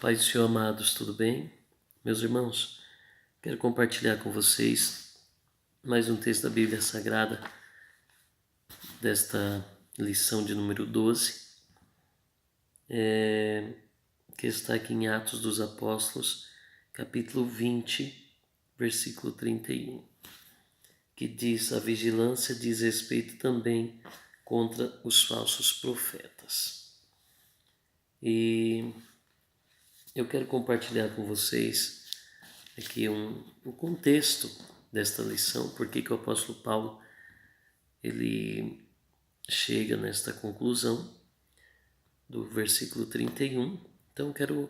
Pai do Senhor, amados, tudo bem? Meus irmãos, quero compartilhar com vocês mais um texto da Bíblia Sagrada, desta lição de número 12, que está aqui em Atos dos Apóstolos, capítulo 20, versículo 31, que diz: a vigilância diz respeito também contra os falsos profetas. E eu quero compartilhar com vocês aqui o contexto desta lição, porque que o apóstolo Paulo ele chega nesta conclusão do versículo 31. Então quero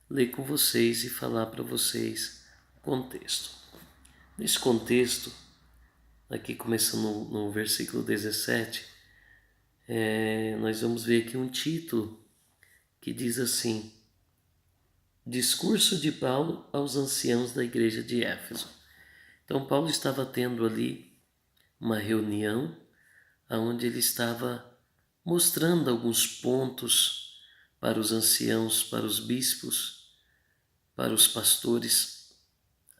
ler com vocês e falar para vocês o contexto. Nesse contexto, aqui começando no versículo 17, nós vamos ver aqui um título que diz assim: Discurso de Paulo aos anciãos da igreja de Éfeso. Então Paulo estava tendo ali uma reunião onde ele estava mostrando alguns pontos para os anciãos, para os bispos, para os pastores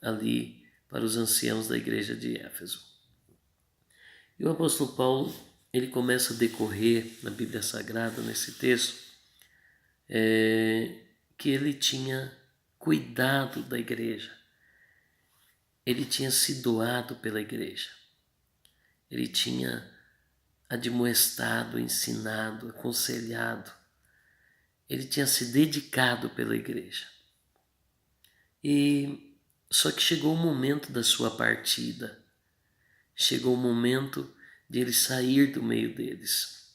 ali, para os anciãos da igreja de Éfeso. E o apóstolo Paulo, ele começa a decorrer na Bíblia Sagrada, nesse texto, que ele tinha cuidado da igreja, ele tinha se doado pela igreja, ele tinha admoestado, ensinado, aconselhado, ele tinha se dedicado pela igreja. E só que chegou o momento da sua partida, chegou o momento de ele sair do meio deles.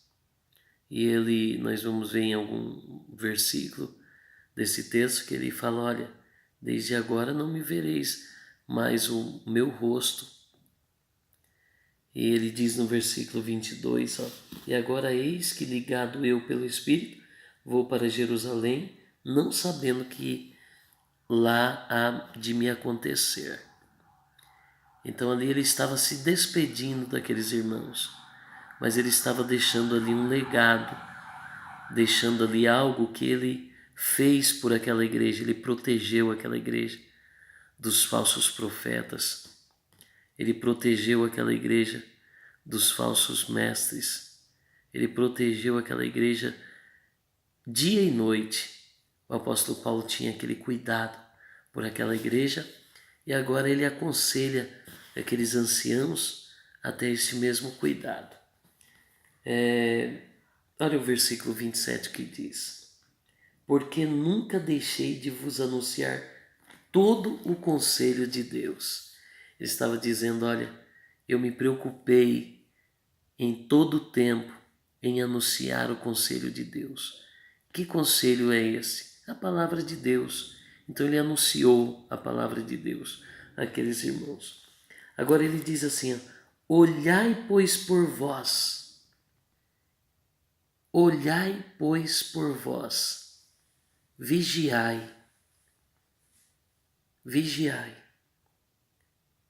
E nós vamos ver em algum versículo desse texto que ele fala: olha, desde agora não me vereis mais o meu rosto. E ele diz no versículo 22, e agora eis que, ligado eu pelo Espírito, vou para Jerusalém, não sabendo que lá há de me acontecer. Então ali ele estava se despedindo daqueles irmãos, mas ele estava deixando ali um legado, deixando ali algo que ele fez por aquela igreja. Ele protegeu aquela igreja dos falsos profetas, ele protegeu aquela igreja dos falsos mestres, ele protegeu aquela igreja dia e noite. O apóstolo Paulo tinha aquele cuidado por aquela igreja e agora ele aconselha aqueles anciãos a ter esse mesmo cuidado. Olha o versículo 27 que diz: porque nunca deixei de vos anunciar todo o conselho de Deus. Ele estava dizendo: olha, eu me preocupei em todo o tempo em anunciar o conselho de Deus. Que conselho é esse? A palavra de Deus. Então ele anunciou a palavra de Deus àqueles irmãos. Agora ele diz assim: olhai, pois, por vós. Olhai, pois, por vós. Vigiai. Vigiai.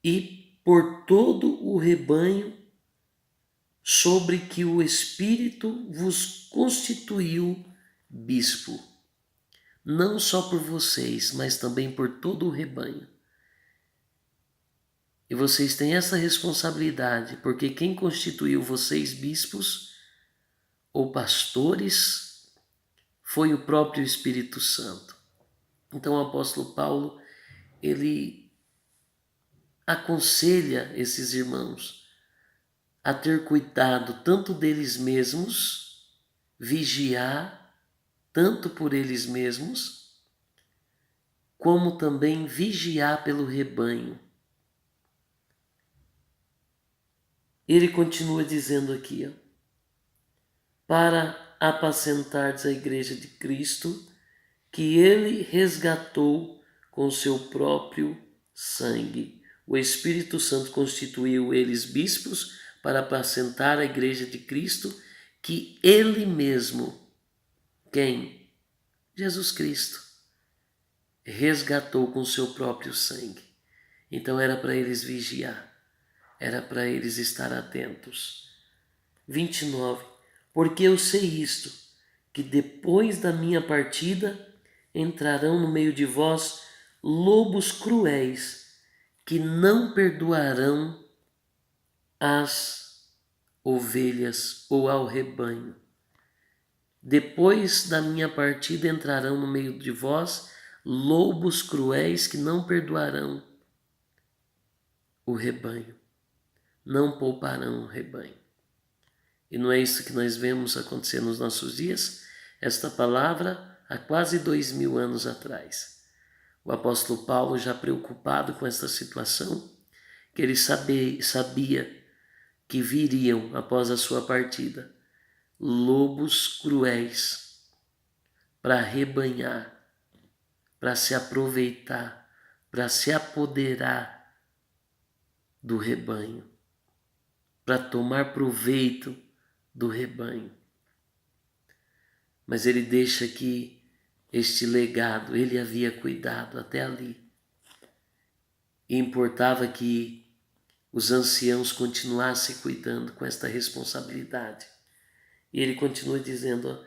E por todo o rebanho sobre que o Espírito vos constituiu bispo, não só por vocês, mas também por todo o rebanho. E vocês têm essa responsabilidade, porque quem constituiu vocês bispos ou pastores foi o próprio Espírito Santo. Então o apóstolo Paulo, ele aconselha esses irmãos a ter cuidado tanto deles mesmos, vigiar tanto por eles mesmos, como também vigiar pelo rebanho. Ele continua dizendo aqui, para apacentardes a igreja de Cristo, que ele resgatou com seu próprio sangue. O Espírito Santo constituiu eles bispos para apacentar a igreja de Cristo, que ele mesmo, quem? Jesus Cristo, resgatou com seu próprio sangue. Então era para eles vigiar, era para eles estar atentos. 29. Porque eu sei isto, que depois da minha partida entrarão no meio de vós lobos cruéis, que não perdoarão as ovelhas ou ao rebanho. Depois da minha partida entrarão no meio de vós lobos cruéis que não perdoarão o rebanho, não pouparão o rebanho. E não é isso que nós vemos acontecer nos nossos dias? Esta palavra há quase 2000 anos atrás. O apóstolo Paulo, já preocupado com esta situação, que ele sabia que viriam após a sua partida lobos cruéis para rebanhar, para se aproveitar, para se apoderar do rebanho, para tomar proveito do rebanho. Mas ele deixa que este legado ele havia cuidado até ali. E importava que os anciãos continuassem cuidando com esta responsabilidade. E ele continua dizendo, ó,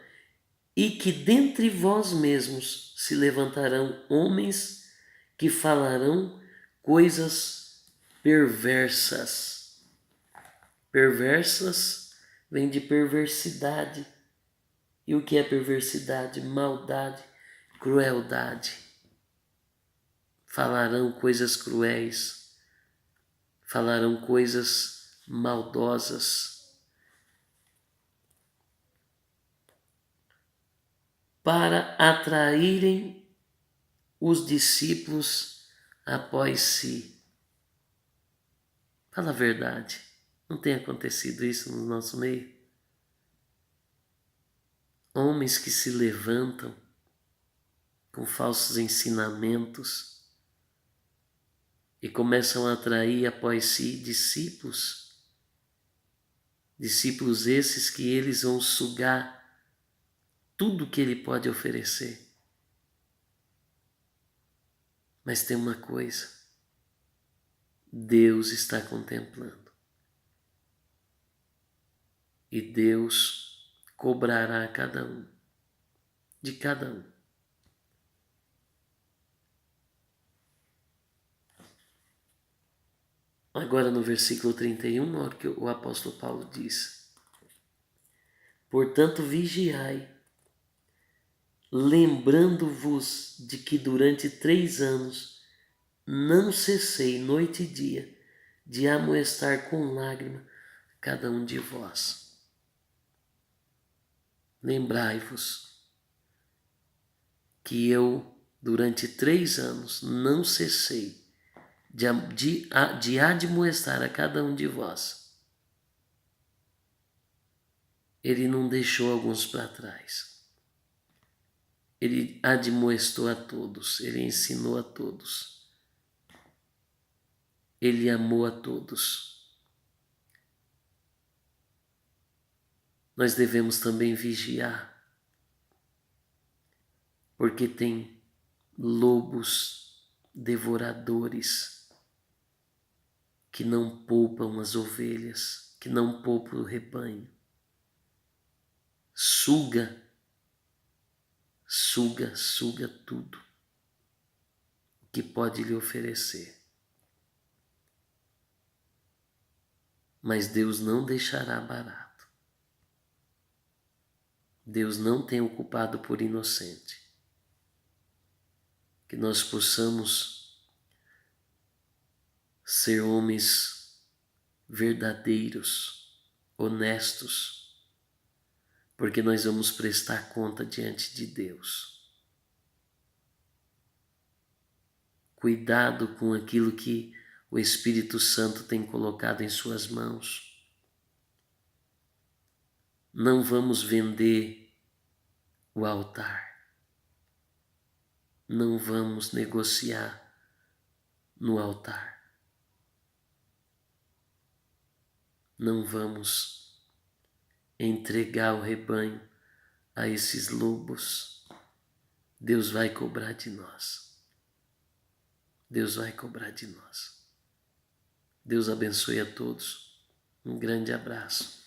e que dentre vós mesmos se levantarão homens que falarão coisas perversas. Perversas vem de perversidade. E o que é perversidade? Maldade, crueldade. Falarão coisas cruéis, falarão coisas maldosas. Para atraírem os discípulos após si. Fala a verdade, não tem acontecido isso no nosso meio? Homens que se levantam com falsos ensinamentos e começam a atrair após si discípulos. Discípulos esses que eles vão sugar tudo que ele pode oferecer. Mas tem uma coisa, Deus está contemplando. E Deus cobrará cada um, de cada um. Agora no versículo 31, olha o que o apóstolo Paulo diz. Portanto, vigiai, lembrando-vos de que durante 3 anos não cessei noite e dia de amoestar com lágrima cada um de vós. Lembrai-vos que eu durante 3 anos não cessei de admoestar a cada um de vós. Ele não deixou alguns para trás. Ele admoestou a todos, ele ensinou a todos. Ele amou a todos. Nós devemos também vigiar, porque tem lobos devoradores que não poupam as ovelhas, que não poupam o rebanho. Suga tudo o que pode lhe oferecer. Mas Deus não deixará barato. Deus não tem o culpado por inocente. Que nós possamos ser homens verdadeiros, honestos, porque nós vamos prestar conta diante de Deus. Cuidado com aquilo que o Espírito Santo tem colocado em suas mãos. Não vamos vender o altar. Não vamos negociar no altar. Não vamos entregar o rebanho a esses lobos. Deus vai cobrar de nós. Deus vai cobrar de nós. Deus abençoe a todos. Um grande abraço.